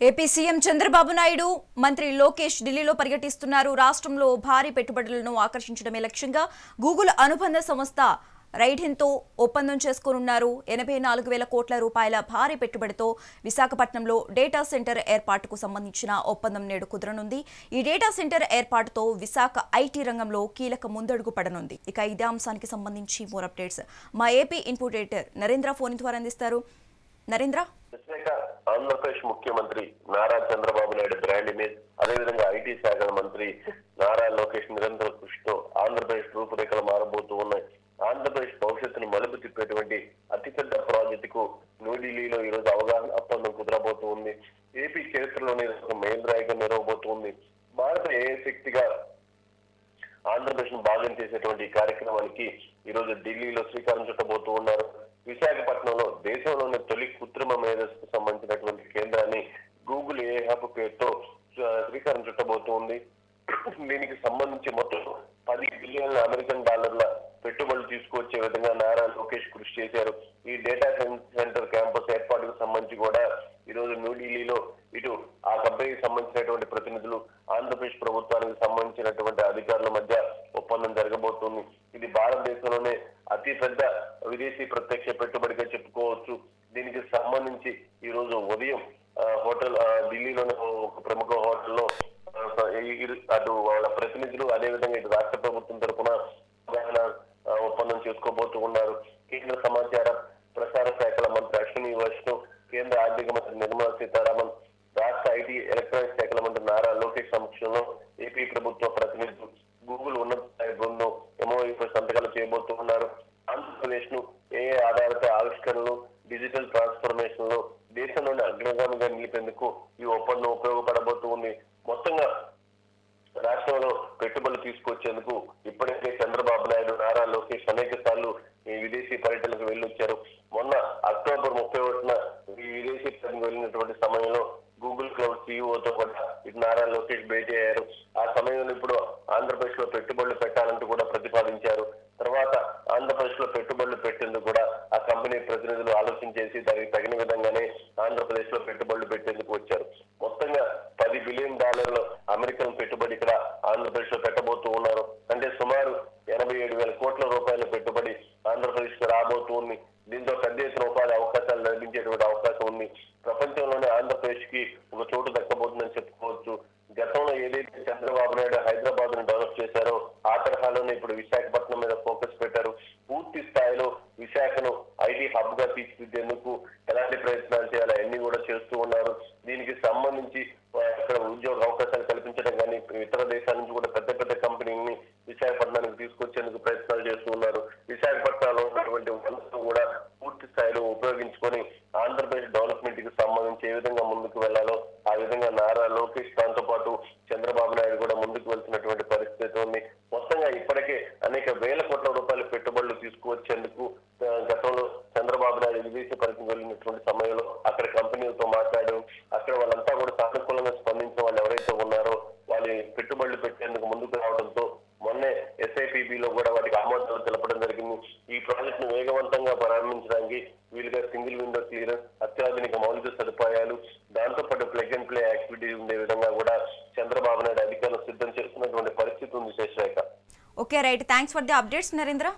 AP CM Chandrababu Naidu మంత్రి లోకేష్ ఢిల్లీలో పర్యటిస్తున్నారు. రాష్ట్రంలో భారీ పెట్టుబడులను ఆకర్షించడమే లక్ష్యంగా గూగుల్ అనుబంధ సంస్థ రైడిన్తో ఒప్పందం చేసుకోనున్నారు. 84,000 కోట్ల రూపాయల భారీ పెట్టుబడితో విశాఖపట్నంలో డేటా సెంటర్ ఏర్పాటుకు సంబంధించిన ఒప్పందం నేడు కుదరనుంది. ఈ డేటా సెంటర్ ఏర్పాటుతో విశాఖ ఐటీ రంగంలో కీలక ముందడుగు పడనుంది. ఇక ఇదే అంశానికి సంబంధించి మోర్ అప్డేట్స్ మా AP input editor Narendra phone ద్వారా అందిస్తారు. నరేంద్ర, ఆంధ్రప్రదేశ్ ముఖ్యమంత్రి నారా చంద్రబాబు నాయుడు బ్రాండ్ ఇమేజ్, అదేవిధంగా ఐటీ శాఖ మంత్రి నారా లోకేష్ నిరంతర కృషితో ఆంధ్రప్రదేశ్ రూపురేఖలు మారబోతూ ఉన్నాయి. ఆంధ్రప్రదేశ్ భవిష్యత్తును మలుపు తిప్పేటువంటి అతిపెద్ద ప్రాజెక్టుకు న్యూఢిల్లీలో ఈ రోజు అవగాహన ఒప్పందం కుదరబోతూ ఉంది. ఏపీ చరిత్రలోనే ఒక మైలురాయిగా నిలవబోతుంది. భారత ఏ శక్తిగా ఆంధ్రప్రదేశ్ ను భాగం చేసేటువంటి ఈ కార్యక్రమానికి ఈ రోజు ఢిల్లీలో శ్రీకారం చుట్టబోతూ ఉన్నారు. విశాఖపట్నంలో దేశంలోని తొలి కృత్రిమ మేధస్సుకు సంబంధించినటువంటి కేంద్రాన్ని గూగుల్ ఏ హబ్ పేరుతో శ్రీకారం చుట్టబోతూ ఉంది. దీనికి సంబంధించి మొత్తం 10 బిలియన్ల అమెరికన్ డాలర్ల పెట్టుబడులు తీసుకువచ్చే విధంగా నారా లోకేష్ కృషి చేశారు. ఈ డేటా సెంటర్ క్యాంపస్ ఏర్పాటుకు సంబంధించి కూడా ఈ రోజు న్యూఢిల్లీలో ఇటు ఆ కంపెనీకి సంబంధించినటువంటి ప్రతినిధులు, ఆంధ్రప్రదేశ్ ప్రభుత్వానికి సంబంధించినటువంటి అధికారుల మధ్య ఒప్పందం జరగబోతుంది. ఇది భారతదేశంలోనే అతి పెద్ద విదేశీ ప్రత్యక్ష పెట్టుబడిగా చెప్పుకోవచ్చు. దీనికి సంబంధించి ఈ రోజు ఉదయం హోటల్ ఢిల్లీలోని ఒక ప్రముఖ హోటల్లో అటు వాళ్ళ ప్రతినిధులు, అదేవిధంగా ఇటు రాష్ట్ర ప్రభుత్వం తరఫున ఒప్పందం చేసుకోబోతూ ఉన్నారు. కేంద్ర సమాచార ప్రసార శాఖల మంత్రి అశ్విని వైష్ణవ్, కేంద్ర ఆర్థిక మంత్రి నిర్మలా సీతారామన్, రాష్ట్ర ఐటీ ఎలక్ట్రానిక్స్ శాఖల మంత్రి నారా లోకేష్ సమక్షంలో ఏపీ ప్రభుత్వ ప్రతినిధులు, గూగుల్ ఉన్నత స్థాయి బృందం ఎంఓయూపై సంతకాలు చేయబోతూ ఉన్నారు. ఆంధ్రప్రదేశ్ ను ఏఐ ఆధారిత ఆవిష్కరణలు, డిజిటల్ ట్రాన్స్ఫర్మేషన్ లో దేశంలోని అగ్రగామిగా నిలిపేందుకు ఈ ఒప్పందం ఉపయోగపడబోతూ ఉంది. మొత్తంగా రాష్ట్రంలో పెట్టుబడులు తీసుకొచ్చేందుకు ఇప్పటికే చంద్రబాబు నాయుడు, నారా లోకేష్ అనేక సార్లు ఈ విదేశీ పర్యటనకు వెళ్ళొచ్చారు. మొన్న అక్టోబర్ 31న ఈ విదేశీ పర్యటనకు వెళ్ళినటువంటి సమయంలో గూగుల్ క్లౌడ్ సీఈఓతో కూడా ఇటు నారా లోకేష్ భేటీ అయ్యారు. ఆ సమయంలో ఇప్పుడు ఆంధ్రప్రదేశ్ లో పెట్టుబడులు పెట్టాలంటూ కూడా ప్రతిపాదించారు. తర్వాత ఆంధ్రప్రదేశ్ లో పెట్టుబడులు పెట్టేందుకు కూడా ఆ కంపెనీ ప్రతినిధులు ఆలోచన చేసి దానికి తగిన విధంగానే ఆంధ్రప్రదేశ్ లో పెట్టుబడులు పెట్టేందుకు వచ్చారు. మొత్తంగా 10 బిలియన్ డాలర్ల అమెరికన్ పెట్టుబడి ఇక్కడ ఆంధ్రప్రదేశ్ లో పెట్టబోతూ ఉన్నారు. అంటే సుమారు 87,000 కోట్ల రూపాయల పెట్టుబడి ఆంధ్రప్రదేశ్ కు రాబోతూ ఉంది. దీంతో పెద్ద ఎత్తున ఉపాధి అవకాశాలు లభించేటువంటి అవకాశం ఉంది. ప్రపంచంలోనే ఆంధ్రప్రదేశ్ కి ఒక చోటు దక్కబోతుందని చెప్పుకోవచ్చు. గతంలో ఏదైతే చంద్రబాబు నాయుడు హైదరాబాద్ ను డెవలప్ చేశారో ఆ తరహాలోనే ఇప్పుడు విశాఖపట్నం మీద ఫోకస్ పెట్టారు. పూర్తి స్థాయిలో విశాఖను ఐటీ హబ్ గా తీర్చిదిద్దేందుకు ఎలాంటి ప్రయత్నాలు చేయాలో అన్ని కూడా చేస్తూ ఉన్నారు. దీనికి సంబంధించి అక్కడ ఉద్యోగ అవకాశాలు కల్పించడం కానీ, ఇతర దేశాల నుంచి కూడా పెద్ద పెద్ద కంపెనీని విశాఖపట్నానికి తీసుకొచ్చేందుకు ప్రయత్నాలు చేస్తూ ఉన్నారు. విశాఖపట్నంలో ఉన్నటువంటి వనరులను కూడా పూర్తి స్థాయిలో ఉపయోగించుకొని ఆంధ్రప్రదేశ్ డెవలప్మెంట్ కి సంబంధించి ఏ విధంగా ముందుకు వెళ్లాలో ఆ విధంగా నారా లోకేష్ దాంతో పాటు చంద్రబాబు నాయుడు కూడా ముందుకు వెళ్తున్నటువంటి పరిస్థితి ఉంది. మొత్తంగా ఇప్పటికే అనేక వేల కోట్ల రూపాయల పెట్టుబడులు తీసుకువచ్చేందుకు గతంలో చంద్రబాబు నాయుడు విదేశీ పర్యటనకు వెళ్ళినటువంటి సమయంలో అక్కడ కంపెనీలతో మాట్లాడారు. అక్కడ వాళ్ళంతా కూడా సానుకూలంగా స్పందించిన వాళ్ళు ఎవరైతే ఉన్నారో వాళ్ళు పెట్టుబడులు పెట్టేందుకు ముందుకు రావడంతో మొన్నే ఎస్ఐపిబిలో కూడా వాటికి ఆమోదాలు తెలపడం జరిగింది. ఈ ప్రాజెక్ట్ ను వేగవంతంగా ప్రారంభించడానికి వీలుగా సింగిల్ విండో క్లియరెన్స్, అత్యాధునిక మౌలిక సదుపాయాలు, దాంతో పాటు ప్లగ్ అండ్ ప్లే యాక్టివిటీ ఉండే విధంగా కూడా చంద్రబాబు నాయుడు అధికారులు సిద్ధం చేస్తున్నటువంటి పరిస్థితి ఉంది. శేషరేఖ. Okay, right. Thanks for the updates Narendra.